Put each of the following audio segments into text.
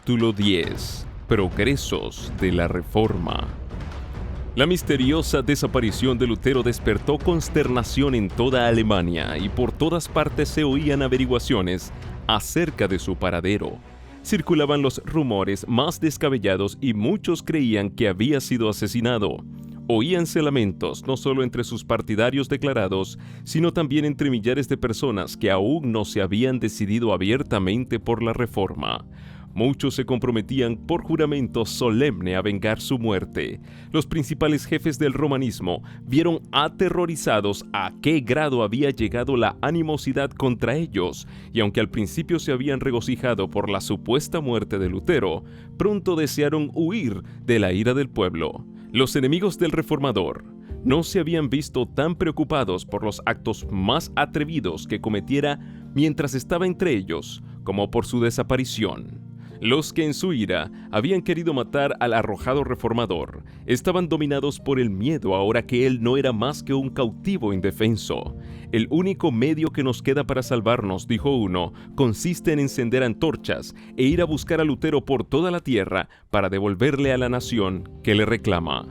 Capítulo 10. Progresos de la Reforma. La misteriosa desaparición de Lutero despertó consternación en toda Alemania y por todas partes se oían averiguaciones acerca de su paradero. Circulaban los rumores más descabellados y muchos creían que había sido asesinado. Oíanse lamentos no solo entre sus partidarios declarados, sino también entre millares de personas que aún no se habían decidido abiertamente por la Reforma. Muchos se comprometían por juramento solemne a vengar su muerte. Los principales jefes del romanismo vieron aterrorizados a qué grado había llegado la animosidad contra ellos, y aunque al principio se habían regocijado por la supuesta muerte de Lutero, pronto desearon huir de la ira del pueblo. Los enemigos del reformador no se habían visto tan preocupados por los actos más atrevidos que cometiera mientras estaba entre ellos, como por su desaparición. Los que en su ira habían querido matar al arrojado reformador estaban dominados por el miedo ahora que él no era más que un cautivo indefenso. El único medio que nos queda para salvarnos, dijo uno, consiste en encender antorchas e ir a buscar a Lutero por toda la tierra para devolverle a la nación que le reclama.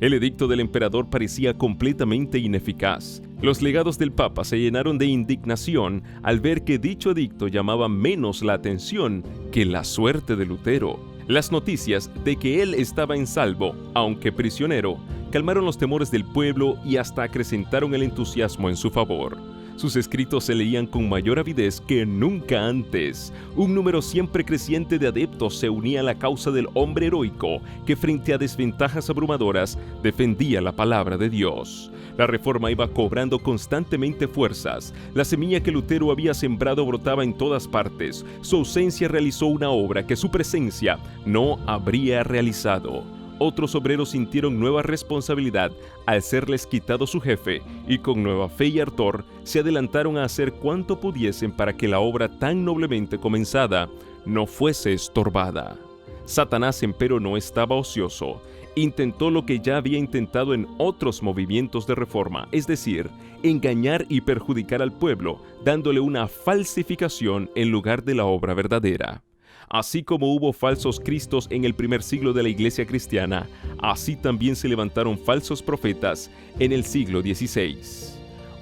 El edicto del emperador parecía completamente ineficaz. Los legados del Papa se llenaron de indignación al ver que dicho edicto llamaba menos la atención que la suerte de Lutero. Las noticias de que él estaba en salvo, aunque prisionero, calmaron los temores del pueblo y hasta acrecentaron el entusiasmo en su favor. Sus escritos se leían con mayor avidez que nunca antes. Un número siempre creciente de adeptos se unía a la causa del hombre heroico que frente a desventajas abrumadoras defendía la palabra de Dios. La reforma iba cobrando constantemente fuerzas. La semilla que Lutero había sembrado brotaba en todas partes. Su ausencia realizó una obra que su presencia no habría realizado. Otros obreros sintieron nueva responsabilidad al serles quitado su jefe y con nueva fe y ardor se adelantaron a hacer cuanto pudiesen para que la obra tan noblemente comenzada no fuese estorbada. Satanás, empero, no estaba ocioso. Intentó lo que ya había intentado en otros movimientos de reforma, es decir, engañar y perjudicar al pueblo, dándole una falsificación en lugar de la obra verdadera. Así como hubo falsos cristos en el primer siglo de la Iglesia cristiana, así también se levantaron falsos profetas en el siglo XVI.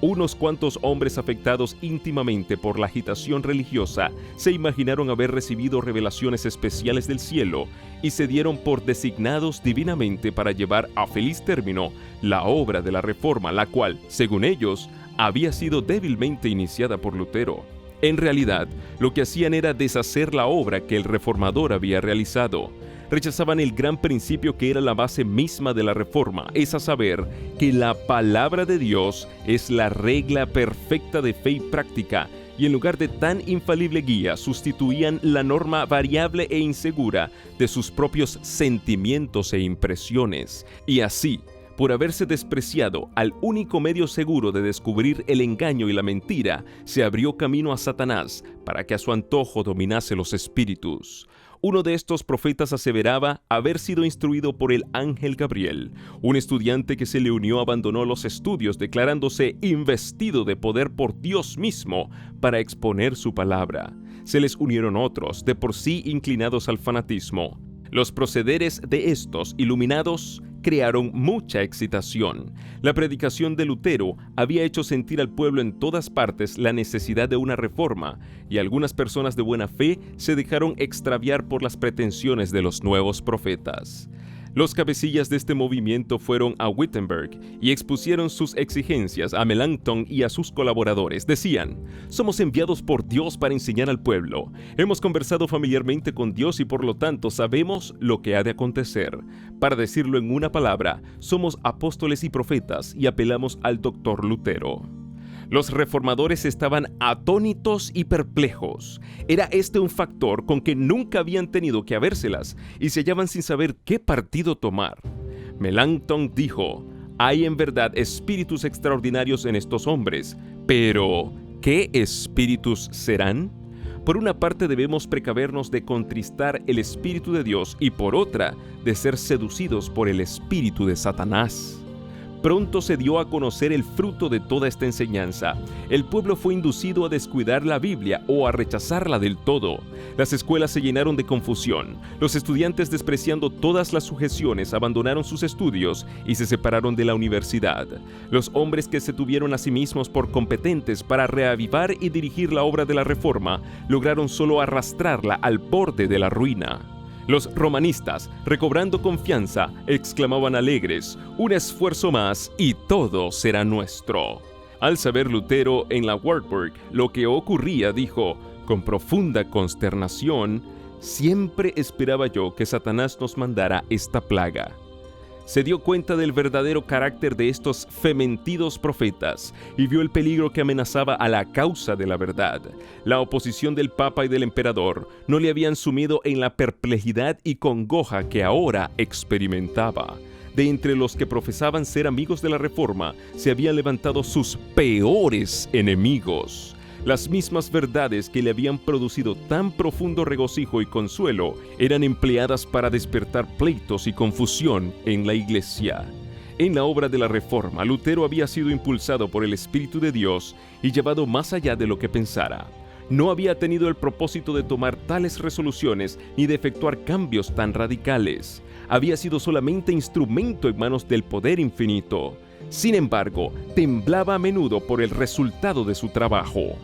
Unos cuantos hombres afectados íntimamente por la agitación religiosa se imaginaron haber recibido revelaciones especiales del cielo y se dieron por designados divinamente para llevar a feliz término la obra de la Reforma, la cual, según ellos, había sido débilmente iniciada por Lutero. En realidad, lo que hacían era deshacer la obra que el reformador había realizado. Rechazaban el gran principio que era la base misma de la Reforma, es a saber, que la palabra de Dios es la regla perfecta de fe y práctica, y en lugar de tan infalible guía, sustituían la norma variable e insegura de sus propios sentimientos e impresiones. Y así, por haberse despreciado al único medio seguro de descubrir el engaño y la mentira, se abrió camino a Satanás para que a su antojo dominase los espíritus. Uno de estos profetas aseveraba haber sido instruido por el ángel Gabriel. Un estudiante que se le unió abandonó los estudios declarándose investido de poder por Dios mismo para exponer su palabra. Se les unieron otros, de por sí inclinados al fanatismo. Los procederes de estos iluminados crearon mucha excitación. La predicación de Lutero había hecho sentir al pueblo en todas partes la necesidad de una reforma, y algunas personas de buena fe se dejaron extraviar por las pretensiones de los nuevos profetas. Los cabecillas de este movimiento fueron a Wittenberg y expusieron sus exigencias a Melanchthon y a sus colaboradores. Decían: somos enviados por Dios para enseñar al pueblo. Hemos conversado familiarmente con Dios y por lo tanto sabemos lo que ha de acontecer. Para decirlo en una palabra, somos apóstoles y profetas y apelamos al doctor Lutero. Los reformadores estaban atónitos y perplejos. Era este un factor con que nunca habían tenido que habérselas y se hallaban sin saber qué partido tomar. Melanchthon dijo: hay en verdad espíritus extraordinarios en estos hombres, pero ¿qué espíritus serán? Por una parte debemos precavernos de contristar el espíritu de Dios y por otra de ser seducidos por el espíritu de Satanás. Pronto se dio a conocer el fruto de toda esta enseñanza. El pueblo fue inducido a descuidar la Biblia o a rechazarla del todo. Las escuelas se llenaron de confusión. Los estudiantes, despreciando todas las sujeciones, abandonaron sus estudios y se separaron de la universidad. Los hombres que se tuvieron a sí mismos por competentes para reavivar y dirigir la obra de la Reforma lograron solo arrastrarla al borde de la ruina. Los romanistas, recobrando confianza, exclamaban alegres: un esfuerzo más y todo será nuestro. Al saber Lutero en la Wartburg lo que ocurría, dijo, con profunda consternación: siempre esperaba yo que Satanás nos mandara esta plaga. Se dio cuenta del verdadero carácter de estos fementidos profetas y vio el peligro que amenazaba a la causa de la verdad. La oposición del Papa y del Emperador no le habían sumido en la perplejidad y congoja que ahora experimentaba. De entre los que profesaban ser amigos de la Reforma, se habían levantado sus peores enemigos. Las mismas verdades que le habían producido tan profundo regocijo y consuelo eran empleadas para despertar pleitos y confusión en la Iglesia. En la obra de la Reforma, Lutero había sido impulsado por el Espíritu de Dios y llevado más allá de lo que pensara. No había tenido el propósito de tomar tales resoluciones ni de efectuar cambios tan radicales. Había sido solamente instrumento en manos del poder infinito. Sin embargo, temblaba a menudo por el resultado de su trabajo.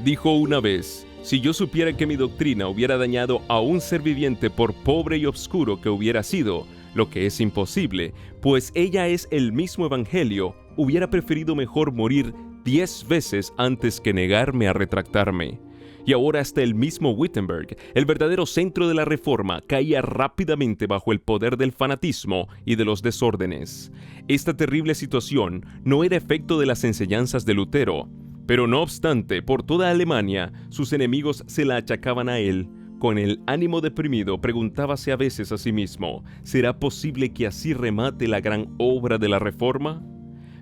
Dijo una vez: si yo supiera que mi doctrina hubiera dañado a un ser viviente por pobre y obscuro que hubiera sido, lo que es imposible, pues ella es el mismo Evangelio, hubiera preferido mejor morir 10 veces antes que negarme a retractarme. Y ahora hasta el mismo Wittenberg, el verdadero centro de la Reforma, caía rápidamente bajo el poder del fanatismo y de los desórdenes. Esta terrible situación no era efecto de las enseñanzas de Lutero, pero no obstante, por toda Alemania, sus enemigos se la achacaban a él. Con el ánimo deprimido, preguntábase a veces a sí mismo: ¿será posible que así remate la gran obra de la Reforma?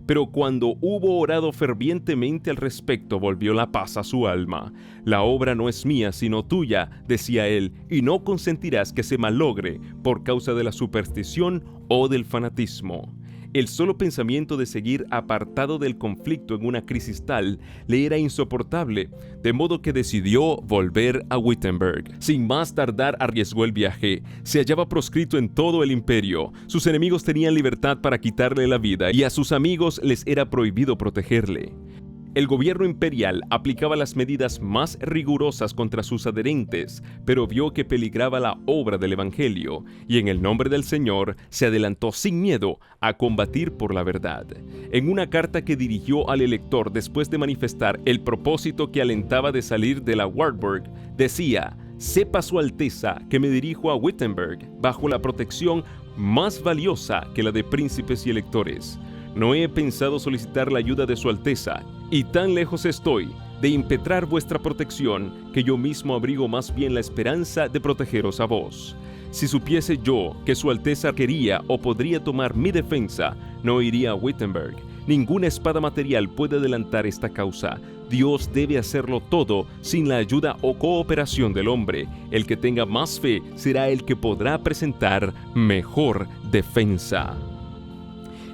Pero cuando hubo orado fervientemente al respecto, volvió la paz a su alma. La obra no es mía, sino tuya, decía él, y no consentirás que se malogre por causa de la superstición o del fanatismo. El solo pensamiento de seguir apartado del conflicto en una crisis tal le era insoportable, de modo que decidió volver a Wittenberg. Sin más tardar arriesgó el viaje. Se hallaba proscrito en todo el imperio. Sus enemigos tenían libertad para quitarle la vida y a sus amigos les era prohibido protegerle. El gobierno imperial aplicaba las medidas más rigurosas contra sus adherentes, pero vio que peligraba la obra del Evangelio, y en el nombre del Señor se adelantó sin miedo a combatir por la verdad. En una carta que dirigió al elector después de manifestar el propósito que alentaba de salir de la Wartburg, decía: «Sepa su Alteza que me dirijo a Wittenberg bajo la protección más valiosa que la de príncipes y electores. No he pensado solicitar la ayuda de su Alteza, y tan lejos estoy de impetrar vuestra protección que yo mismo abrigo más bien la esperanza de protegeros a vos. Si supiese yo que su Alteza quería o podría tomar mi defensa, no iría a Wittenberg. Ninguna espada material puede adelantar esta causa. Dios debe hacerlo todo sin la ayuda o cooperación del hombre. El que tenga más fe será el que podrá presentar mejor defensa».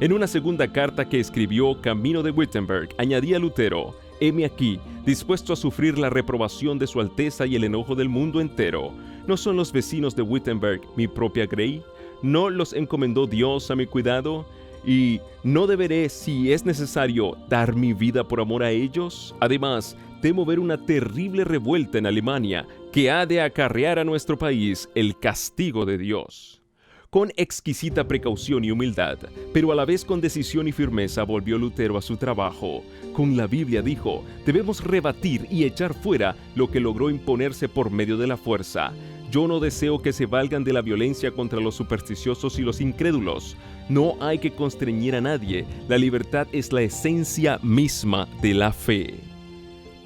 En una segunda carta que escribió camino de Wittenberg, añadía Lutero: «Heme aquí, dispuesto a sufrir la reprobación de su Alteza y el enojo del mundo entero. ¿No son los vecinos de Wittenberg mi propia grey? ¿No los encomendó Dios a mi cuidado? ¿Y no deberé, si es necesario, dar mi vida por amor a ellos? Además, temo ver una terrible revuelta en Alemania que ha de acarrear a nuestro país el castigo de Dios». Con exquisita precaución y humildad, pero a la vez con decisión y firmeza, volvió Lutero a su trabajo. Con la Biblia, dijo, debemos rebatir y echar fuera lo que logró imponerse por medio de la fuerza. Yo no deseo que se valgan de la violencia contra los supersticiosos y los incrédulos. No hay que constreñir a nadie. La libertad es la esencia misma de la fe.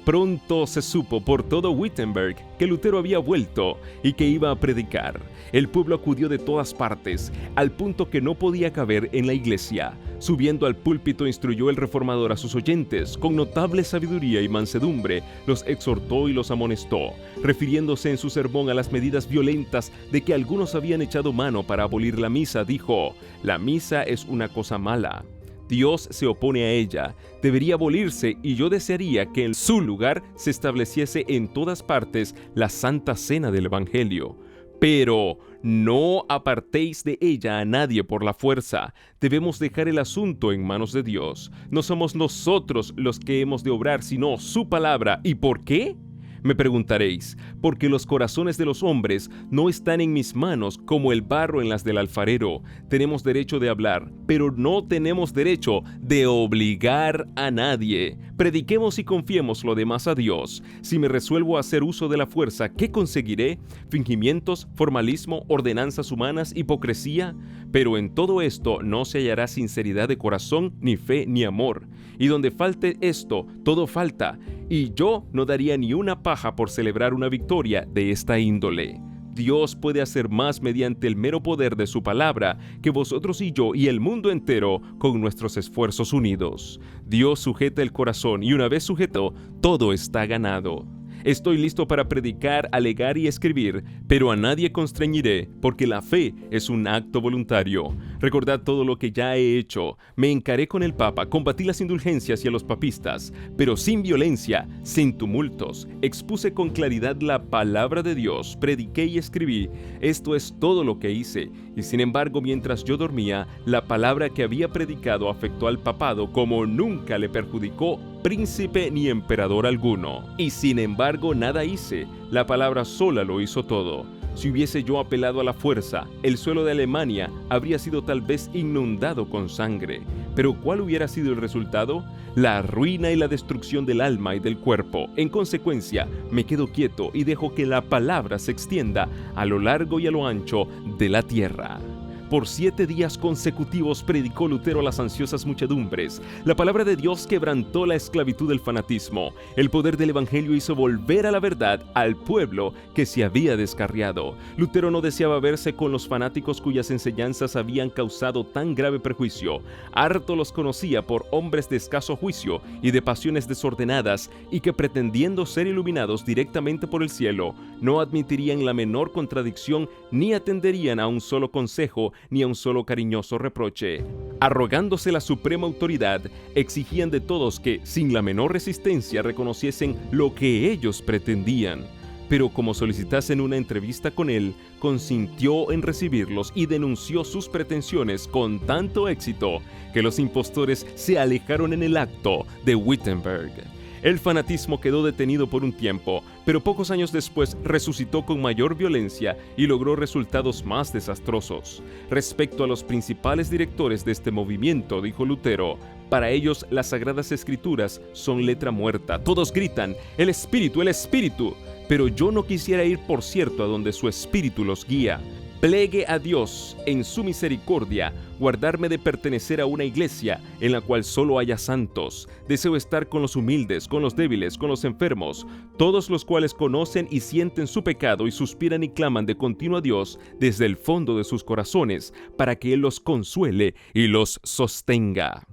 Pronto se supo por todo Wittenberg que Lutero había vuelto y que iba a predicar. El pueblo acudió de todas partes, al punto que no podía caber en la iglesia. Subiendo al púlpito, instruyó el reformador a sus oyentes. Con notable sabiduría y mansedumbre, los exhortó y los amonestó, refiriéndose en su sermón a las medidas violentas de que algunos habían echado mano para abolir la misa. Dijo: «La misa es una cosa mala. Dios se opone a ella. Debería abolirse y yo desearía que en su lugar se estableciese en todas partes la Santa Cena del Evangelio. Pero no apartéis de ella a nadie por la fuerza. Debemos dejar el asunto en manos de Dios. No somos nosotros los que hemos de obrar, sino su palabra. ¿Y por qué? Me preguntaréis, porque los corazones de los hombres no están en mis manos como el barro en las del alfarero. Tenemos derecho de hablar, pero no tenemos derecho de obligar a nadie. Prediquemos y confiemos lo demás a Dios. Si me resuelvo a hacer uso de la fuerza, ¿qué conseguiré? ¿Fingimientos, formalismo, ordenanzas humanas, hipocresía? Pero en todo esto no se hallará sinceridad de corazón, ni fe, ni amor. Y donde falte esto, todo falta. Y yo no daría ni una paja por celebrar una victoria de esta índole. Dios puede hacer más mediante el mero poder de su palabra que vosotros y yo y el mundo entero con nuestros esfuerzos unidos. Dios sujeta el corazón y una vez sujeto, todo está ganado. Estoy listo para predicar, alegar y escribir, pero a nadie constreñiré, porque la fe es un acto voluntario. Recordad todo lo que ya he hecho. Me encaré con el Papa, combatí las indulgencias y a los papistas, pero sin violencia, sin tumultos. Expuse con claridad la palabra de Dios, prediqué y escribí. Esto es todo lo que hice. Y sin embargo, mientras yo dormía, la palabra que había predicado afectó al papado como nunca le perjudicó príncipe ni emperador alguno. Y sin embargo nada hice, la palabra sola lo hizo todo. Si hubiese yo apelado a la fuerza, el suelo de Alemania habría sido tal vez inundado con sangre. Pero ¿cuál hubiera sido el resultado? La ruina y la destrucción del alma y del cuerpo. En consecuencia, me quedo quieto y dejo que la palabra se extienda a lo largo y a lo ancho de la tierra. Por 7 días consecutivos predicó Lutero a las ansiosas muchedumbres. La palabra de Dios quebrantó la esclavitud del fanatismo. El poder del Evangelio hizo volver a la verdad al pueblo que se había descarriado. Lutero no deseaba verse con los fanáticos cuyas enseñanzas habían causado tan grave perjuicio. Harto los conocía por hombres de escaso juicio y de pasiones desordenadas, y que pretendiendo ser iluminados directamente por el cielo, no admitirían la menor contradicción ni atenderían a un solo consejo ni a un solo cariñoso reproche. Arrogándose la suprema autoridad, exigían de todos que, sin la menor resistencia, reconociesen lo que ellos pretendían. Pero como solicitasen una entrevista con él, consintió en recibirlos y denunció sus pretensiones con tanto éxito que los impostores se alejaron en el acto de Wittenberg. El fanatismo quedó detenido por un tiempo, pero pocos años después resucitó con mayor violencia y logró resultados más desastrosos. Respecto a los principales directores de este movimiento, dijo Lutero, para ellos las Sagradas Escrituras son letra muerta. Todos gritan, ¡el Espíritu, el Espíritu! Pero yo no quisiera ir, por cierto, a donde su Espíritu los guía. Plegue a Dios, en su misericordia, guardarme de pertenecer a una iglesia en la cual solo haya santos. Deseo estar con los humildes, con los débiles, con los enfermos, todos los cuales conocen y sienten su pecado y suspiran y claman de continuo a Dios desde el fondo de sus corazones, para que Él los consuele y los sostenga.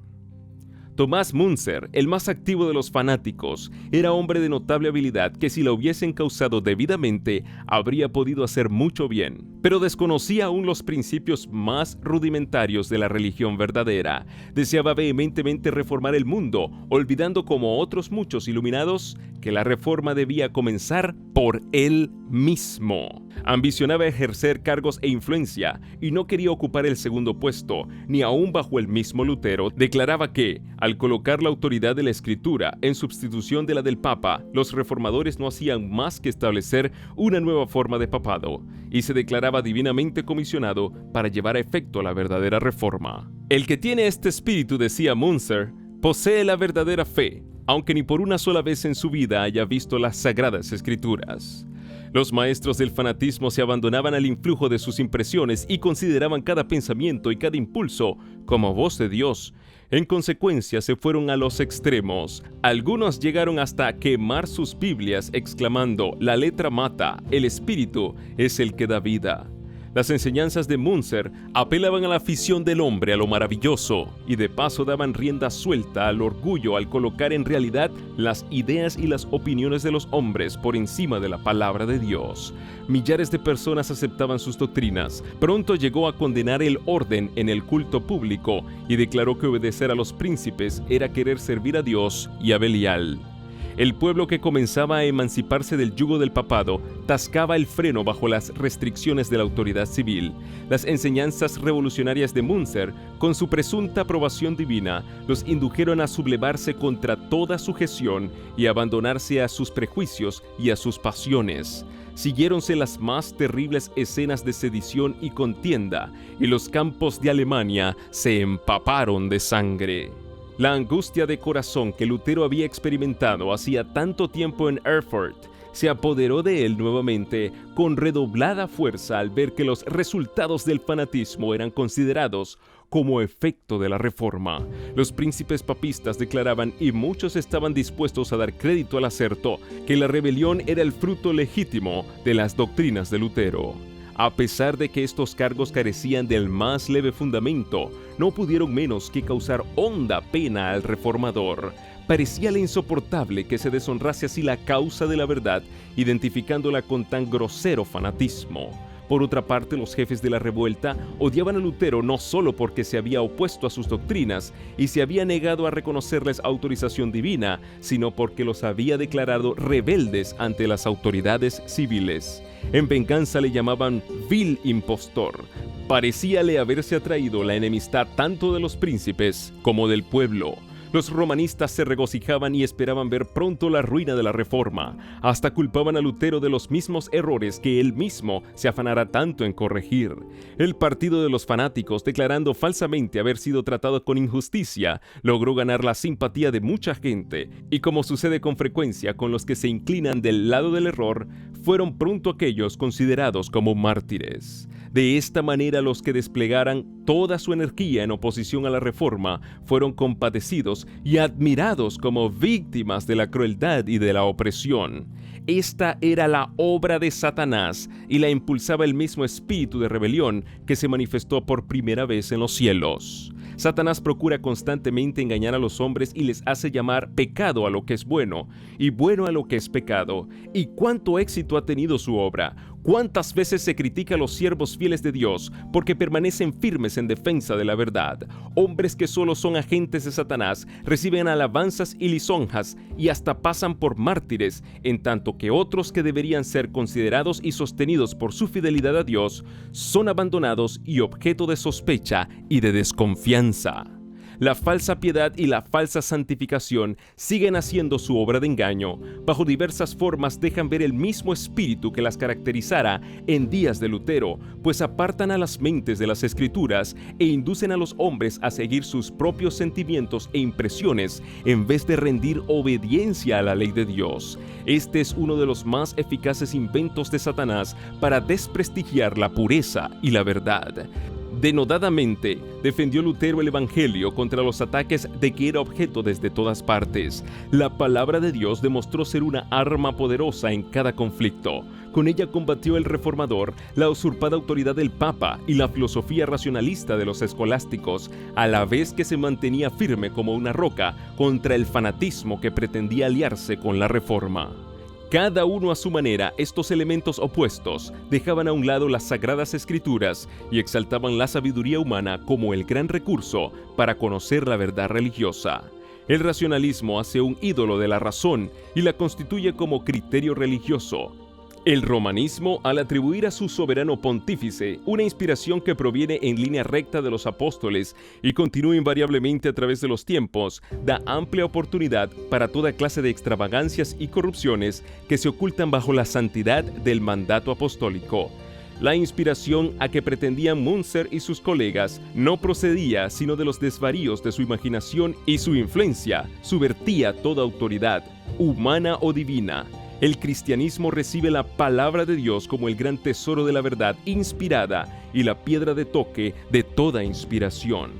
Tomás Müntzer, el más activo de los fanáticos, era hombre de notable habilidad que si la hubiesen causado debidamente habría podido hacer mucho bien, pero desconocía aún los principios más rudimentarios de la religión verdadera. Deseaba vehementemente reformar el mundo, olvidando como otros muchos iluminados que la reforma debía comenzar por él mismo. Ambicionaba ejercer cargos e influencia y no quería ocupar el segundo puesto, ni aún bajo el mismo Lutero. Declaraba que, al colocar la autoridad de la Escritura en sustitución de la del Papa, los reformadores no hacían más que establecer una nueva forma de papado, y se declaraba divinamente comisionado para llevar a efecto la verdadera reforma. El que tiene este espíritu, decía Müntzer, posee la verdadera fe, aunque ni por una sola vez en su vida haya visto las Sagradas Escrituras. Los maestros del fanatismo se abandonaban al influjo de sus impresiones y consideraban cada pensamiento y cada impulso como voz de Dios. En consecuencia, se fueron a los extremos. Algunos llegaron hasta quemar sus Biblias exclamando: la letra mata, el espíritu es el que da vida. Las enseñanzas de Münzer apelaban a la afición del hombre a lo maravilloso y de paso daban rienda suelta al orgullo al colocar en realidad las ideas y las opiniones de los hombres por encima de la palabra de Dios. Millares de personas aceptaban sus doctrinas. Pronto llegó a condenar el orden en el culto público y declaró que obedecer a los príncipes era querer servir a Dios y a Belial. El pueblo que comenzaba a emanciparse del yugo del papado tascaba el freno bajo las restricciones de la autoridad civil. Las enseñanzas revolucionarias de Münzer, con su presunta aprobación divina, los indujeron a sublevarse contra toda sujeción y abandonarse a sus prejuicios y a sus pasiones. Siguiéronse las más terribles escenas de sedición y contienda, y los campos de Alemania se empaparon de sangre. La angustia de corazón que Lutero había experimentado hacía tanto tiempo en Erfurt se apoderó de él nuevamente con redoblada fuerza al ver que los resultados del fanatismo eran considerados como efecto de la Reforma. Los príncipes papistas declaraban, y muchos estaban dispuestos a dar crédito al aserto, que la rebelión era el fruto legítimo de las doctrinas de Lutero. A pesar de que estos cargos carecían del más leve fundamento, no pudieron menos que causar honda pena al reformador. Parecíale insoportable que se deshonrase así la causa de la verdad, identificándola con tan grosero fanatismo. Por otra parte, los jefes de la revuelta odiaban a Lutero no solo porque se había opuesto a sus doctrinas y se había negado a reconocerles autorización divina, sino porque los había declarado rebeldes ante las autoridades civiles. En venganza le llamaban vil impostor. Parecíale haberse atraído la enemistad tanto de los príncipes como del pueblo. Los romanistas se regocijaban y esperaban ver pronto la ruina de la Reforma. Hasta culpaban a Lutero de los mismos errores que él mismo se afanara tanto en corregir. El partido de los fanáticos, declarando falsamente haber sido tratado con injusticia, logró ganar la simpatía de mucha gente, y como sucede con frecuencia con los que se inclinan del lado del error, fueron pronto aquellos considerados como mártires. De esta manera, los que desplegaran toda su energía en oposición a la Reforma fueron compadecidos y admirados como víctimas de la crueldad y de la opresión. Esta era la obra de Satanás y la impulsaba el mismo espíritu de rebelión que se manifestó por primera vez en los cielos. Satanás procura constantemente engañar a los hombres y les hace llamar pecado a lo que es bueno y bueno a lo que es pecado. ¿Y cuánto éxito ha tenido su obra? ¿Cuántas veces se critica a los siervos fieles de Dios porque permanecen firmes en defensa de la verdad? Hombres que solo son agentes de Satanás reciben alabanzas y lisonjas y hasta pasan por mártires, en tanto que otros que deberían ser considerados y sostenidos por su fidelidad a Dios son abandonados y objeto de sospecha y de desconfianza. La falsa piedad y la falsa santificación siguen haciendo su obra de engaño. Bajo diversas formas dejan ver el mismo espíritu que las caracterizara en días de Lutero, pues apartan a las mentes de las Escrituras e inducen a los hombres a seguir sus propios sentimientos e impresiones en vez de rendir obediencia a la ley de Dios. Este es uno de los más eficaces inventos de Satanás para desprestigiar la pureza y la verdad. Denodadamente, defendió Lutero el Evangelio contra los ataques de que era objeto desde todas partes. La palabra de Dios demostró ser una arma poderosa en cada conflicto. Con ella combatió el reformador, la usurpada autoridad del Papa y la filosofía racionalista de los escolásticos, a la vez que se mantenía firme como una roca contra el fanatismo que pretendía aliarse con la Reforma. Cada uno a su manera, estos elementos opuestos dejaban a un lado las sagradas escrituras y exaltaban la sabiduría humana como el gran recurso para conocer la verdad religiosa. El racionalismo hace un ídolo de la razón y la constituye como criterio religioso. El romanismo, al atribuir a su soberano pontífice una inspiración que proviene en línea recta de los apóstoles y continúa invariablemente a través de los tiempos, da amplia oportunidad para toda clase de extravagancias y corrupciones que se ocultan bajo la santidad del mandato apostólico. La inspiración a que pretendían Münzer y sus colegas no procedía sino de los desvaríos de su imaginación, y su influencia subvertía toda autoridad, humana o divina. El cristianismo recibe la palabra de Dios como el gran tesoro de la verdad inspirada y la piedra de toque de toda inspiración.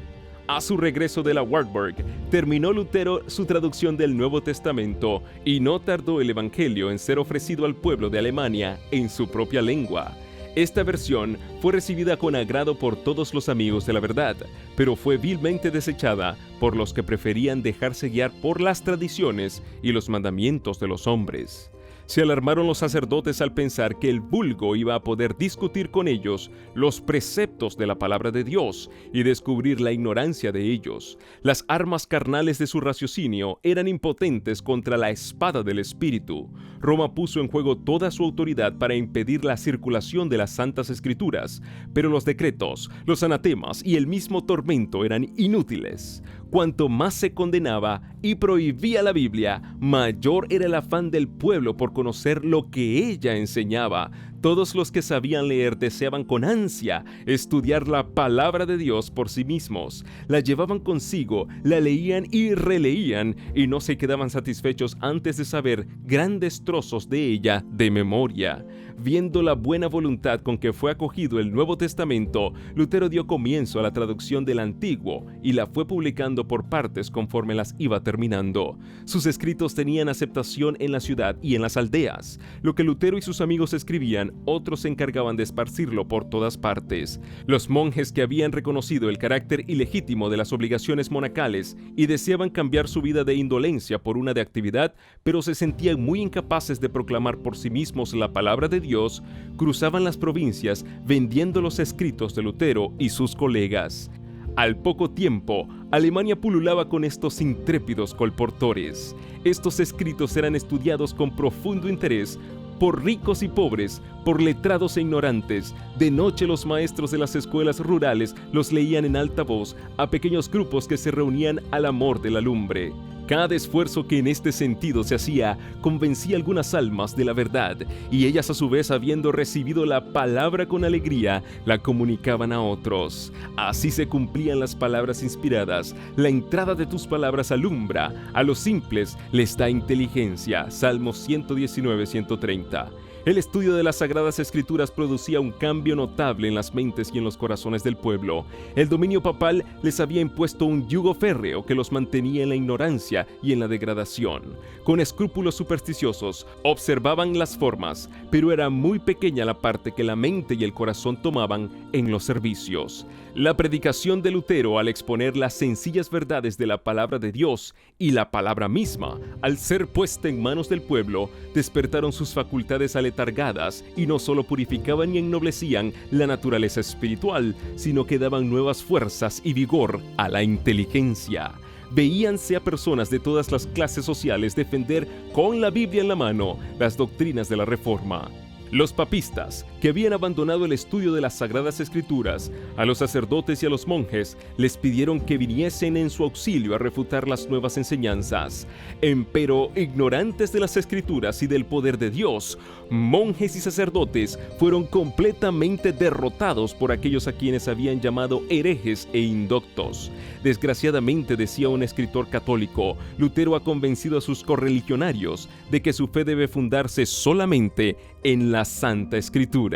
A su regreso de la Wartburg, terminó Lutero su traducción del Nuevo Testamento y no tardó el Evangelio en ser ofrecido al pueblo de Alemania en su propia lengua. Esta versión fue recibida con agrado por todos los amigos de la verdad, pero fue vilmente desechada por los que preferían dejarse guiar por las tradiciones y los mandamientos de los hombres. Se alarmaron los sacerdotes al pensar que el vulgo iba a poder discutir con ellos los preceptos de la palabra de Dios y descubrir la ignorancia de ellos. Las armas carnales de su raciocinio eran impotentes contra la espada del Espíritu. Roma puso en juego toda su autoridad para impedir la circulación de las Santas Escrituras, pero los decretos, los anatemas y el mismo tormento eran inútiles. Cuanto más se condenaba y prohibía la Biblia, mayor era el afán del pueblo por conocer lo que ella enseñaba. Todos los que sabían leer deseaban con ansia estudiar la palabra de Dios por sí mismos. La llevaban consigo, la leían y releían, y no se quedaban satisfechos antes de saber grandes trozos de ella de memoria. Viendo la buena voluntad con que fue acogido el Nuevo Testamento, Lutero dio comienzo a la traducción del Antiguo y la fue publicando por partes conforme las iba terminando. Sus escritos tenían aceptación en la ciudad y en las aldeas. Lo que Lutero y sus amigos escribían, otros se encargaban de esparcirlo por todas partes. Los monjes que habían reconocido el carácter ilegítimo de las obligaciones monacales y deseaban cambiar su vida de indolencia por una de actividad, pero se sentían muy incapaces de proclamar por sí mismos la palabra de Dios, cruzaban las provincias vendiendo los escritos de Lutero y sus colegas. Al poco tiempo, Alemania pululaba con estos intrépidos colportores. Estos escritos eran estudiados con profundo interés por ricos y pobres, por letrados e ignorantes. De noche los maestros de las escuelas rurales los leían en alta voz a pequeños grupos que se reunían al amor de la lumbre. Cada esfuerzo que en este sentido se hacía convencía a algunas almas de la verdad, y ellas a su vez, habiendo recibido la palabra con alegría, la comunicaban a otros. Así se cumplían las palabras inspiradas: la entrada de tus palabras alumbra, a los simples les da inteligencia. Salmos 119, 130. El estudio de las Sagradas Escrituras producía un cambio notable en las mentes y en los corazones del pueblo. El dominio papal les había impuesto un yugo férreo que los mantenía en la ignorancia y en la degradación. Con escrúpulos supersticiosos, observaban las formas, pero era muy pequeña la parte que la mente y el corazón tomaban en los servicios. La predicación de Lutero, al exponer las sencillas verdades de la palabra de Dios y la palabra misma, al ser puesta en manos del pueblo, despertaron sus facultades aletargadas y no solo purificaban y ennoblecían la naturaleza espiritual, sino que daban nuevas fuerzas y vigor a la inteligencia. Veíanse a personas de todas las clases sociales defender con la Biblia en la mano las doctrinas de la Reforma. Los papistas, que habían abandonado el estudio de las Sagradas Escrituras, a los sacerdotes y a los monjes les pidieron que viniesen en su auxilio a refutar las nuevas enseñanzas. Empero, ignorantes de las Escrituras y del poder de Dios, monjes y sacerdotes fueron completamente derrotados por aquellos a quienes habían llamado herejes e indoctos. Desgraciadamente, decía un escritor católico, Lutero ha convencido a sus correligionarios de que su fe debe fundarse solamente en la Santa Escritura.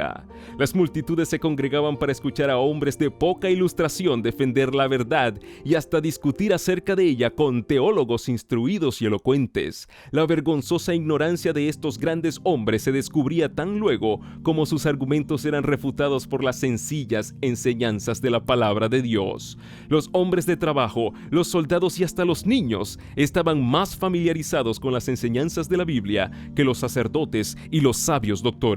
Las multitudes se congregaban para escuchar a hombres de poca ilustración defender la verdad y hasta discutir acerca de ella con teólogos instruidos y elocuentes. La vergonzosa ignorancia de estos grandes hombres se descubría tan luego como sus argumentos eran refutados por las sencillas enseñanzas de la palabra de Dios. Los hombres de trabajo, los soldados y hasta los niños estaban más familiarizados con las enseñanzas de la Biblia que los sacerdotes y los sabios doctores.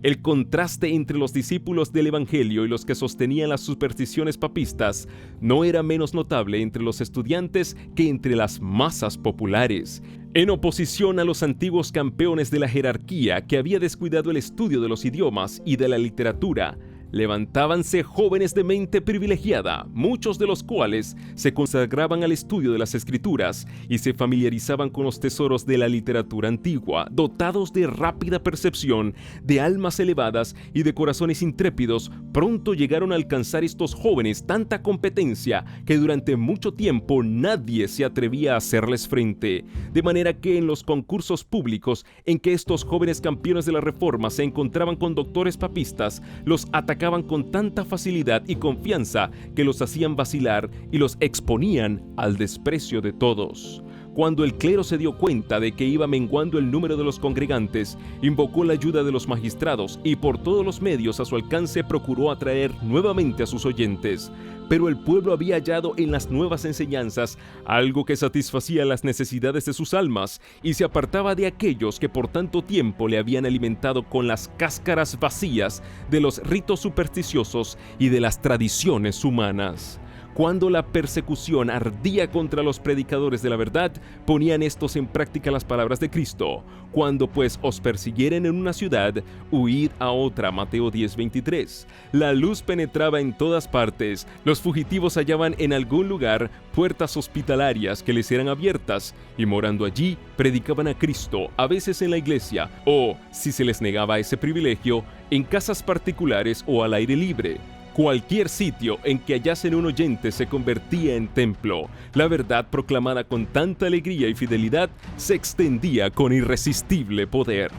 El contraste entre los discípulos del Evangelio y los que sostenían las supersticiones papistas no era menos notable entre los estudiantes que entre las masas populares. En oposición a los antiguos campeones de la jerarquía que había descuidado el estudio de los idiomas y de la literatura, levantábanse jóvenes de mente privilegiada, muchos de los cuales se consagraban al estudio de las Escrituras y se familiarizaban con los tesoros de la literatura antigua. Dotados de rápida percepción, de almas elevadas y de corazones intrépidos, pronto llegaron a alcanzar estos jóvenes tanta competencia que durante mucho tiempo nadie se atrevía a hacerles frente. De manera que en los concursos públicos en que estos jóvenes campeones de la Reforma se encontraban con doctores papistas, los atacaban con tanta facilidad y confianza que los hacían vacilar y los exponían al desprecio de todos. Cuando el clero se dio cuenta de que iba menguando el número de los congregantes, invocó la ayuda de los magistrados y por todos los medios a su alcance procuró atraer nuevamente a sus oyentes. Pero el pueblo había hallado en las nuevas enseñanzas algo que satisfacía las necesidades de sus almas y se apartaba de aquellos que por tanto tiempo le habían alimentado con las cáscaras vacías de los ritos supersticiosos y de las tradiciones humanas. Cuando la persecución ardía contra los predicadores de la verdad, ponían estos en práctica las palabras de Cristo. Cuando pues os persiguieren en una ciudad, huid a otra. Mateo 10:23. La luz penetraba en todas partes. Los fugitivos hallaban en algún lugar puertas hospitalarias que les eran abiertas, y morando allí, predicaban a Cristo, a veces en la iglesia, o, si se les negaba ese privilegio, en casas particulares o al aire libre. Cualquier sitio en que hallasen un oyente se convertía en templo. La verdad proclamada con tanta alegría y fidelidad se extendía con irresistible poder.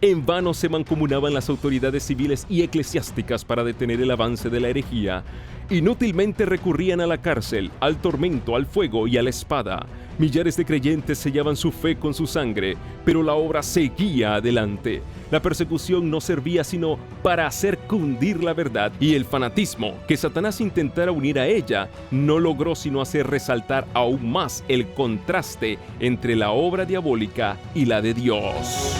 En vano se mancomunaban las autoridades civiles y eclesiásticas para detener el avance de la herejía. Inútilmente recurrían a la cárcel, al tormento, al fuego y a la espada. Millares de creyentes sellaban su fe con su sangre, pero la obra seguía adelante. La persecución no servía sino para hacer cundir la verdad, y el fanatismo que Satanás intentara unir a ella no logró sino hacer resaltar aún más el contraste entre la obra diabólica y la de Dios.